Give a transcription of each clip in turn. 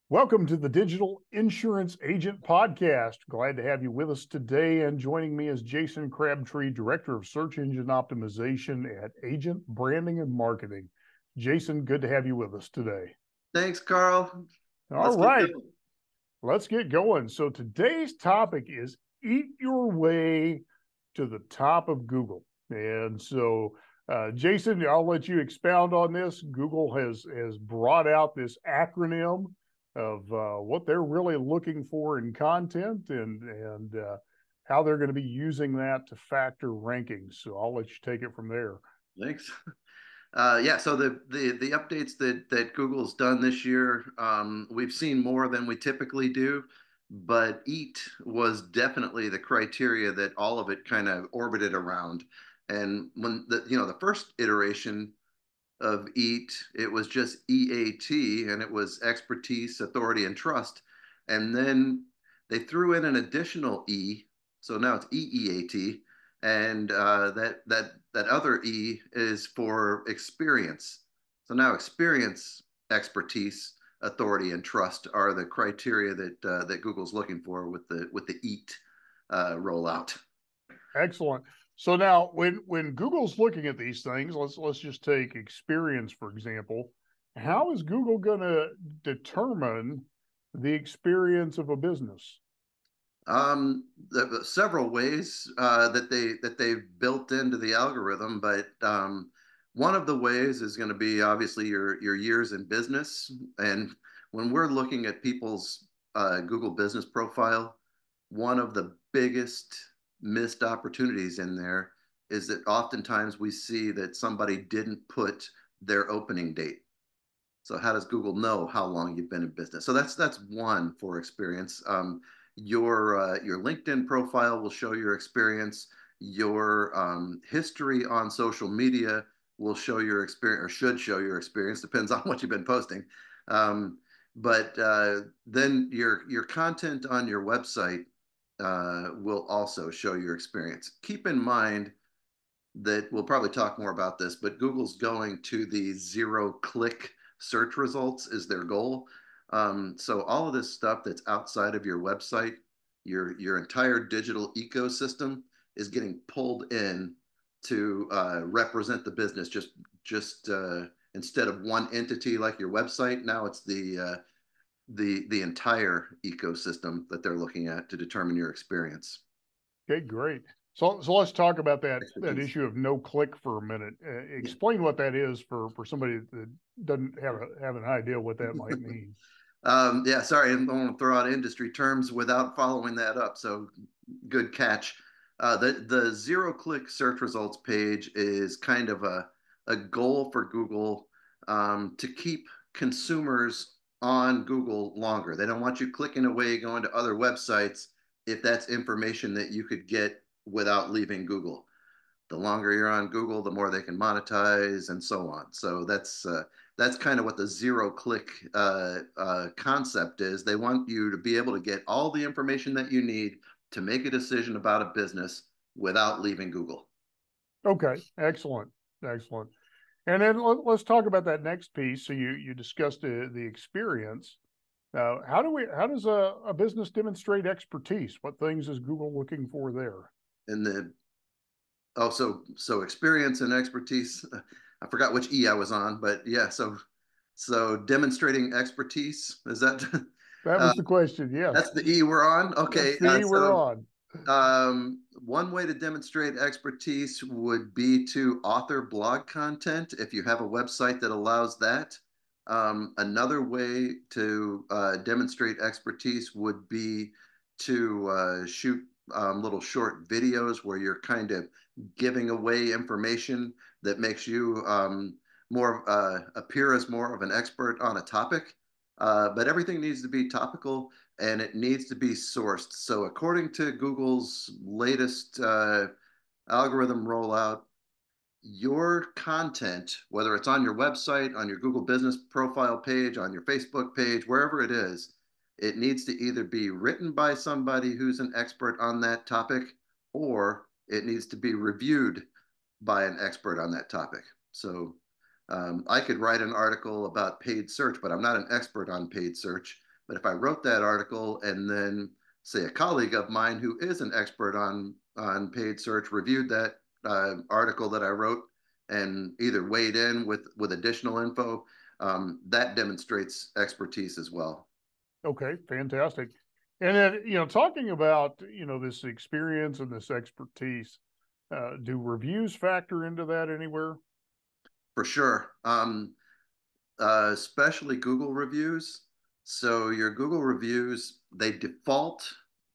Welcome to the Digital Insurance Agent Podcast. Glad to have you with us today. And joining me is Jason Crabtree, Director of Search Engine Optimization at Agent Branding and Marketing. Jason, good to have you with us today. Thanks, Carl. All right, let's get going. So today's topic is eat your way to the top of Google. And so, Jason, I'll let you expound on this. Google has brought out this acronym of what they're really looking for in content and how they're going to be using that to factor rankings. So I'll let you take it from there. Thanks. Yeah, so the updates that Google's done this year, we've seen more than we typically do, but EAT was definitely the criteria that all of it kind of orbited around. And when the first iteration of EAT, it was just EAT, and it was expertise, authority, and trust. And then they threw in an additional E, so now it's EEAT, and that other E is for experience. So now experience, expertise, authority, and trust are the criteria that Google's looking for with the EAT rollout. Excellent. So now when Google's looking at these things, let's just take experience, for example. How is Google going to determine the experience of a business? Several ways that they've built into the algorithm, but one of the ways is going to be obviously your years in business. And when we're looking at people's Google business profile, one of the biggest missed opportunities in there is that oftentimes we see that somebody didn't put their opening date. So how does Google know how long you've been in business? So that's one for experience. Your LinkedIn profile will show your experience. Your history on social media will show your experience, or should show your experience. Depends on what you've been posting. But then your content on your website will also show your experience. Keep in mind that we'll probably talk more about this, but Google's going to the zero-click search results is their goal. So all of this stuff that's outside of your website, your entire digital ecosystem is getting pulled in to represent the business. Just instead of one entity like your website, now it's the entire ecosystem that they're looking at to determine your experience. Okay, great. So let's talk about that Expertise. issue of no click for a minute. Yeah. Explain what that is for somebody that doesn't have an idea what that might mean. Yeah, sorry, I don't want to throw out industry terms without following that up. So good catch. The zero-click search results page is kind of a goal for Google to keep consumers on Google longer. They don't want you clicking away, going to other websites if that's information that you could get without leaving Google. The longer you're on Google, the more they can monetize and so on. So that's kind of what the zero-click concept is. They want you to be able to get all the information that you need to make a decision about a business without leaving Google. Okay, excellent, excellent. And then let's talk about that next piece. So you discussed the experience. How does a business demonstrate expertise? What things is Google looking for there? And the oh, so experience and expertise. I forgot which E I was on, but yeah. So demonstrating expertise, is that That uh, was the question. Yes, that's the E we're on? Okay. that's the E we're on. One way to demonstrate expertise would be to author blog content if you have a website that allows that. Another way to demonstrate expertise would be to shoot little short videos where you're kind of giving away information that makes you more appear as more of an expert on a topic. But everything needs to be topical and it needs to be sourced. So, according to Google's latest algorithm rollout, your content, whether it's on your website, on your Google business profile page, on your Facebook page, wherever it is, it needs to either be written by somebody who's an expert on that topic or it needs to be reviewed by an expert on that topic. So I could write an article about paid search, but I'm not an expert on paid search. But if I wrote that article and then say a colleague of mine who is an expert on paid search reviewed that article that I wrote and either weighed in with additional info, that demonstrates expertise as well. Okay, fantastic. And then, talking about, this experience and this expertise, do reviews factor into that anywhere? For sure. Especially Google reviews. So your Google reviews, they default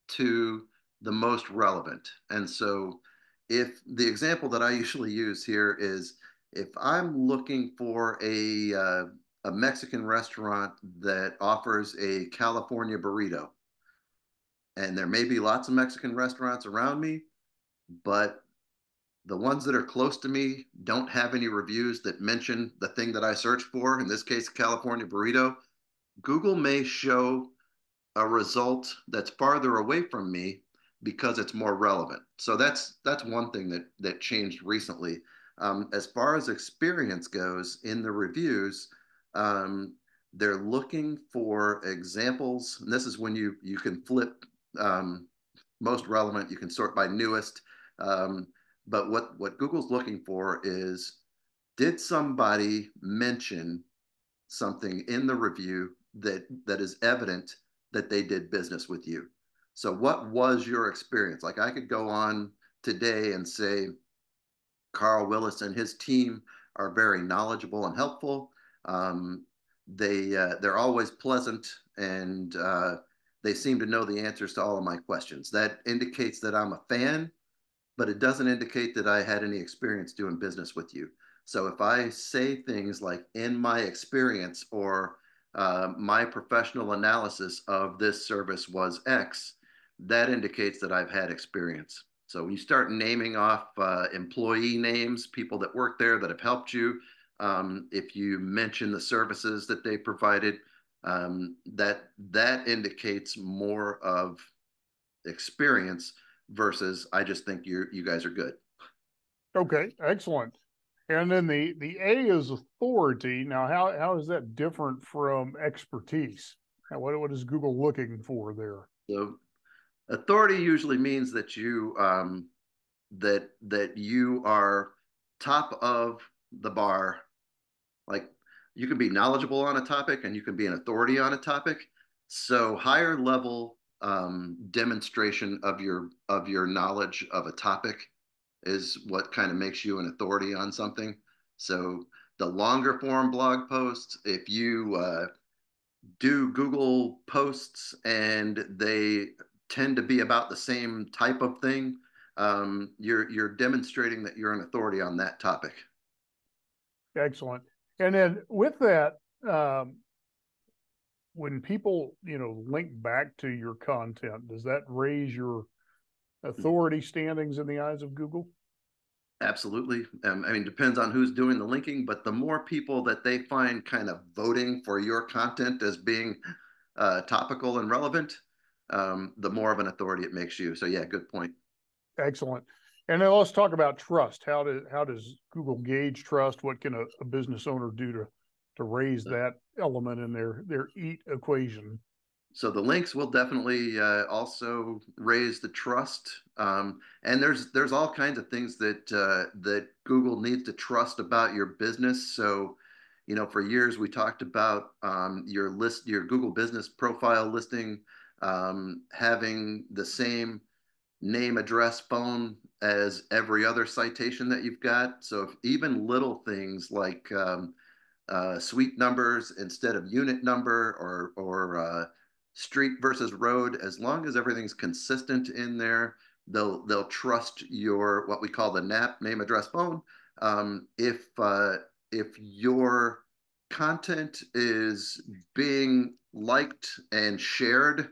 to the most relevant. And so if the example that I usually use here is if I'm looking for a Mexican restaurant that offers a California burrito, and there may be lots of Mexican restaurants around me, but the ones that are close to me don't have any reviews that mention the thing that I searched for, in this case, California burrito. Google may show a result that's farther away from me because it's more relevant. So that's one thing that changed recently. As far as experience goes in the reviews, um, they're looking for examples. And this is when you can flip most relevant. You can sort by newest. Um, but what Google's looking for is, did somebody mention something in the review that is evident that they did business with you? So what was your experience? Like I could go on today and say Carl Willis and his team are very knowledgeable and helpful. They're always pleasant and they seem to know the answers to all of my questions. That indicates that I'm a fan, but it doesn't indicate that I had any experience doing business with you. So if I say things like in my experience or my professional analysis of this service was X, that indicates that I've had experience. So when you start naming off employee names, people that work there that have helped you, if you mention the services that they provided, that indicates more of experience versus I just think you guys are good. Okay, excellent. And then the A is authority. Now, how is that different from expertise? Now, what is Google looking for there? So authority usually means that you are top of the bar. Like you can be knowledgeable on a topic and you can be an authority on a topic. So higher level demonstration of your knowledge of a topic is what kind of makes you an authority on something. So the longer form blog posts, if you do Google posts and they tend to be about the same type of thing, you're demonstrating that you're an authority on that topic. Excellent. And then with that, when people, link back to your content, does that raise your authority standings in the eyes of Google? Absolutely. I mean, depends on who's doing the linking, but the more people that they find kind of voting for your content as being topical and relevant, the more of an authority it makes you. So yeah, good point. Excellent. And then let's talk about trust. How does Google gauge trust? What can a business owner do to raise that element in their EAT equation? So the links will definitely also raise the trust, and there's all kinds of things that Google needs to trust about your business. So, for years we talked about your Google Business Profile listing having the same name, address, phone as every other citation that you've got. So if even little things like suite numbers instead of unit number or street versus road, as long as everything's consistent in there, they'll trust your what we call the NAP, name, address, phone. If your content is being liked and shared,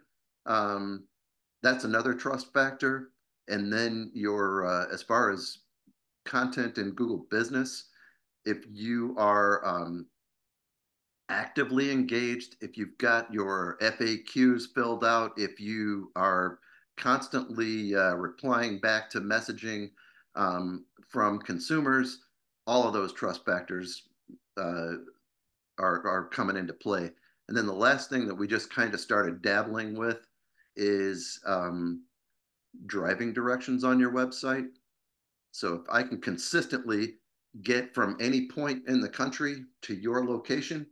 that's another trust factor. And then your as far as content in Google Business, if you are actively engaged, if you've got your FAQs filled out, if you are constantly replying back to messaging from consumers, all of those trust factors uh, are coming into play. And then the last thing that we just kind of started dabbling with is driving directions on your website. So if I can consistently get from any point in the country to your location,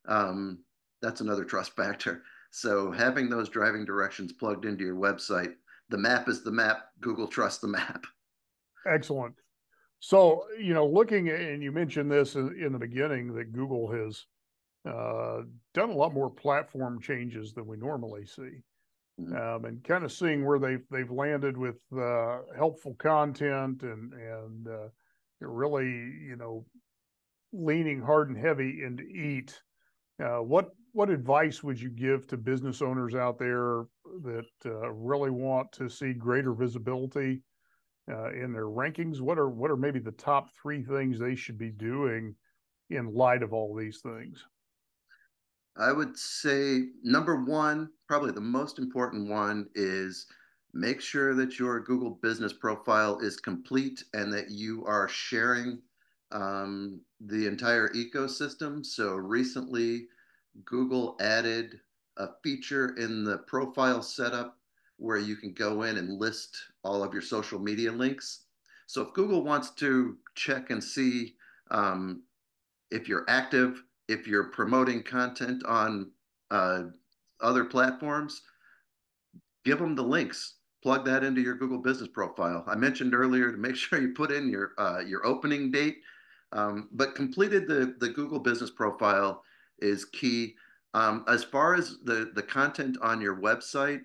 um, that's another trust factor. So having those driving directions plugged into your website, the map is the map. Google trusts the map. Excellent. So, looking at, and you mentioned this in the beginning, that Google has done a lot more platform changes than we normally see. Mhm. And kind of seeing where they've landed with helpful content and really leaning hard and heavy into EAT. What advice would you give to business owners out there that really want to see greater visibility in their rankings? What are maybe the top three things they should be doing in light of all these things? I would say number one, probably the most important one, is make sure that your Google business profile is complete and that you are sharing the entire ecosystem. So recently, Google added a feature in the profile setup where you can go in and list all of your social media links. So if Google wants to check and see um, if you're active, if you're promoting content on uh, other platforms, give them the links. Plug that into your Google Business profile. I mentioned earlier to make sure you put in your opening date, but completed the Google Business profile is key. As far as the content on your website,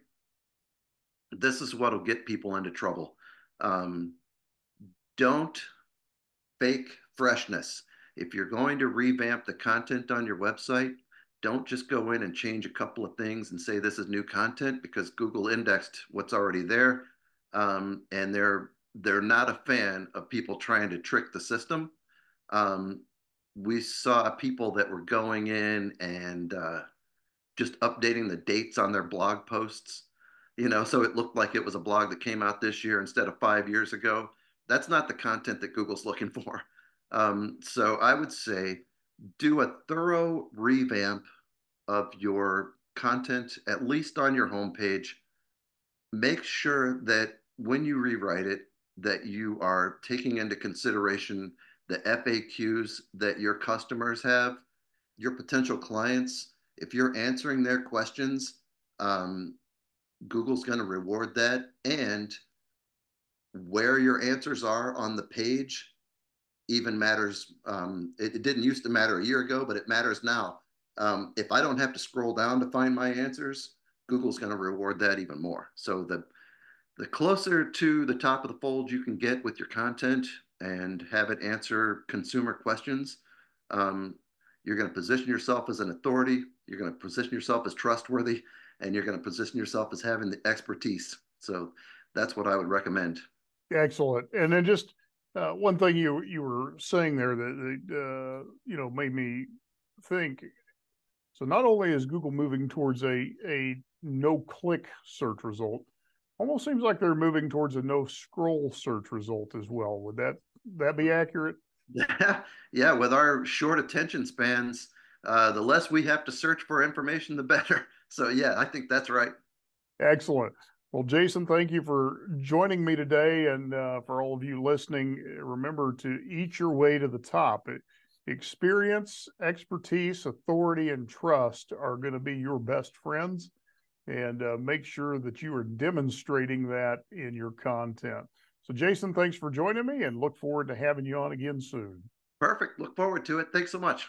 this is what will get people into trouble. Um, don't fake freshness. If you're going to revamp the content on your website, don't just go in and change a couple of things and say this is new content, because Google indexed what's already there, and they're not a fan of people trying to trick the system. Um, we saw people that were going in and just updating the dates on their blog posts, so it looked like it was a blog that came out this year instead of 5 years ago. That's not the content that Google's looking for. So I would say do a thorough revamp of your content, at least on your homepage. Make sure that when you rewrite it, that you are taking into consideration the FAQs that your customers have, your potential clients. If you're answering their questions, um, Google's going to reward that. And where your answers are on the page even matters. It didn't used to matter a year ago, but it matters now. If I don't have to scroll down to find my answers, Google's going to reward that even more. So the closer to the top of the fold you can get with your content and have it answer consumer questions, um, you're going to position yourself as an authority. You're going to position yourself as trustworthy, and you're going to position yourself as having the expertise. So that's what I would recommend. Excellent. And then just one thing you were saying there that made me think. So not only is Google moving towards a no click search result, almost seems like they're moving towards a no scroll search result as well. Would that be accurate? Yeah, yeah. With our short attention spans, the less we have to search for information, the better. So yeah, I think that's right. Excellent. Well, Jason, thank you for joining me today. And for all of you listening, remember to eat your way to the top. Experience, expertise, authority, and trust are going to be your best friends. And make sure that you are demonstrating that in your content. So, Jason, thanks for joining me and look forward to having you on again soon. Perfect. Look forward to it. Thanks so much.